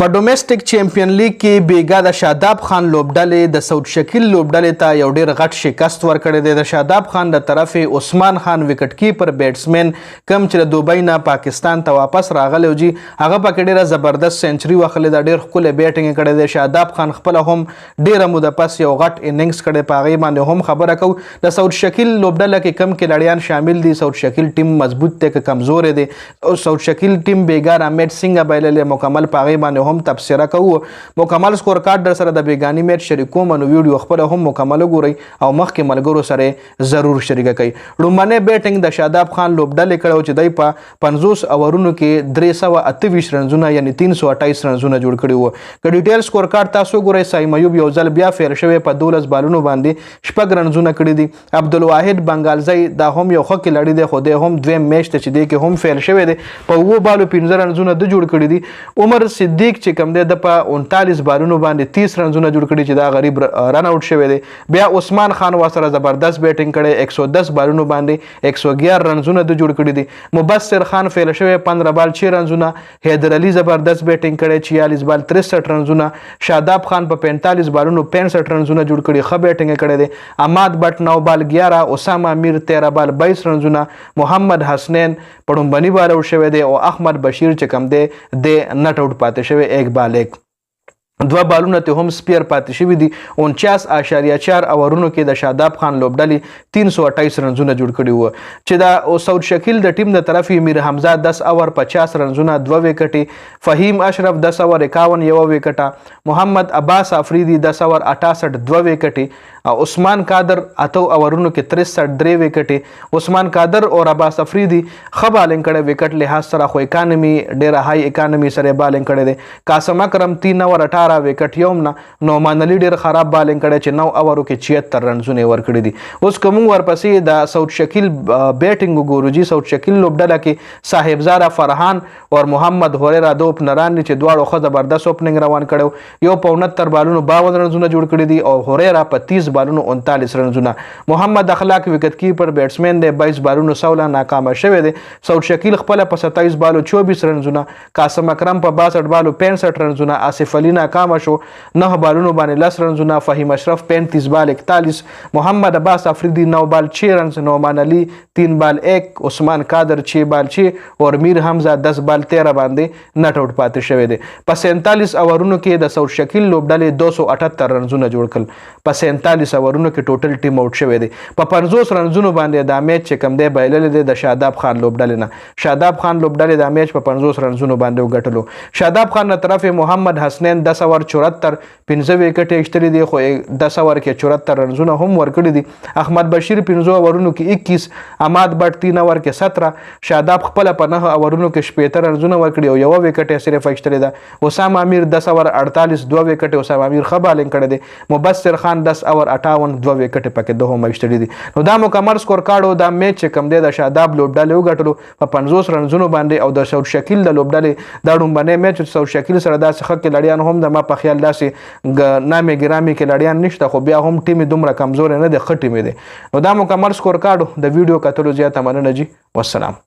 په ډومېسټک چیمپیون لیګ کې بیګا د شاداب خان لوبډلې د سعود شکیل لوبډلې ته یو ډېر غټ شکست ورکړی دی. د شاداب خان د طرفې عثمان خان وکټ کیپر بیټسمین کم چې د دوبۍ نه پاکستان ته واپس راغلی جی هغه پکې ډېره زبردست سنچري وهلې ده. ډېر ښکلی بیټینګ یې کړی دی. شاداب خان خپله هم ډېره موده پس یو غټ اننګز کړی، په هغې باندې هم خبره کوو. د سعود شکیل لوبډله کې کم کیلړیان شامل دي. سعود شکیل ټیم مضبوط دی که کمزوری دی؟ سعود شکیل ټیم بیګا رامیټ څنګه بایللی مکمل په هغې باندې هم تبصره کوو. مکمل سکور کارت در سره د بیګاني میچ شریکوم، نو ویډیو خپله هم مکمل وګورئ او مخکې ملګرو سره ضرور شریکه کوئ. لومړنی بیټینګ د شاداب خان لوبډلې کړی چې دی په 50 اورونو کې 328 رنزونه یعنی 328 رنزونه جوړ کړي وو. که ډیټیل سکور کارت تاسو وګورئ، سایم ایوب یو ځل بیا فیر شوی په 12 بالونو باندې 6 رنزونه کړي دي. عبدالواحد بنګالزی دا هم یو ښه کیلړي دی، خو دی هم دویم میچ ته چې دی کې هم فیل شوی دی، په 7 بالو 15 رنزونه د جوړ کړي دي. عمر صدیق چې کم دی د په 39 بالونو باندې 30 رنزونه جوړ کړي چې دا غریب رن آوټ شوی دی. بیا عثمان خان ورسره زبردست بیټینګ کړی، 110 بالونو باندې 111 رنزونه د جوړ کړي دي. مبصر خان فیل شوی 15 بال 6 رنزونه. حیدر علي زبردست بیټینګ کړی 46 بال 63 رنزونه. شاداب خان په 45 بالونو 65 رنزونه جوړ کړي، ښه بیټینګ کړی دی. اماد بټ 9 بال 11، اسامه امیر 13 بال 22 رنزونه. محمد حسنین په ډومبني بال آوټ شوی دی او احمد بشیر چې کم دی د نټ آوټ پاتې شوی 1 بال 1. 2 بالونه ته هم سپیر پاتې شوي دي. 49.4 اورونو کې د شاداب خان لوبډلې 328 رنزونه جوړ کړي وو چې د سعود شکیل د ټیم د طرفې میر حمزه 10 اور 50 رنزونه 2 وکټې، فهیم اشرف 10 اور 51 1 وکټه، محمد عباس افریدي 10 اور 68 2 وکټې، عثمان قادر 8 اورونو کې 63 3 وکټې. عثمان قادر او عباس افریدي ښه بالینګ کړی وکټ لحاظ سره، خو اکانومي ډېره هاي اکانومي سره بالینګ کړی دی. قاسم اکرم 3 اور 18 وکټ یوم نه. نعمان علي ډېر خراب بالینګ کړی چې 9 اورو کې 76 رنزونه یې ورکړي دي. اوس که موږ ورپسې د سعود شکیل بیټینګ وګورو جي، سعود شکیل لوبډله کې صاحبزاده فرحان او محمد هوریرا د اوپنران دي چې دواړو ښه زبردست اوپننګ روان کړی. یو په 69 بالونو 52 رنزونه جوړ کړي دي او هوریرا په 30 بالونو 39 رنزونه. محمد اخلاق وکټ کیپر بیټسمین دی، 22 بالونو 16 ناکامه شوی دی. سعود شکیل خپل په 27 بالو 24 رنزونه. قاسم اکرم په 62 بالو 65 رنزونه. آصف علي ناکامه شو، 9 بالونو باندې 10 رنزونه. فهیم اشرف 35 بال 41. محمد عباس افریدی 9 بال 6 رنز. نعمان علي 3 بال 1. عثمان قادر 6 بال 6 اور میر حمزه 10 بال 13 باندې نټ آوټ پاتې شوی دی. په 47 اورونو کې د سعود شکیل لوبډلې 278 رنزونه جوړ کړل. په 47 اورونو کې ټوټل ټیم آوټ شوی دی. په 50 رنزونو باندې دا میچ چې کم دی بایللی دی د شاداب خان لوبډلې نه. شاداب خان لوبډلې دا میچ په 50 رنزونو باندې وګټلو. شاداب خان نه طرف محمد حسنین 10 اور 74 15 وکټې ایشتلې دي، خو 10 اور کې 74 رنزونه هم ورکړي دي. احمد بشیر 15 اورونو کې 21، اماد بټ 3 اور کې 17، شاداب خپل په 9 اورونو کې 76 رنزونه ورکړي او 1 وکټ صرف ایشتلې ده. اسامه امیر 10 اور 48 2 وکټ، اسامه امیر ښه بالینګ کړی دی. مبصر خان 10 اور 58 2 وکټ پکې دوه هم ایشتلې دي. نو دا مکمل سکور کارت او دا میچ چې کم دی د شاداب لوبډلې وګټلو په 50 رنزونو باندې او د سعود شکیل د لوبډلې دا ډومبنی میچ سعود شکیل سره داسې ښه کیلړیان هم د ما په خیال داسې نامې ګرامې کیلړیان نشته، خو بیا هم ټیم دومره کمزور نه دی، ښه ټیم دی. نو دا مکمل سکور کارت د ویډیو کتلو زیاته مننه جی، والسلام.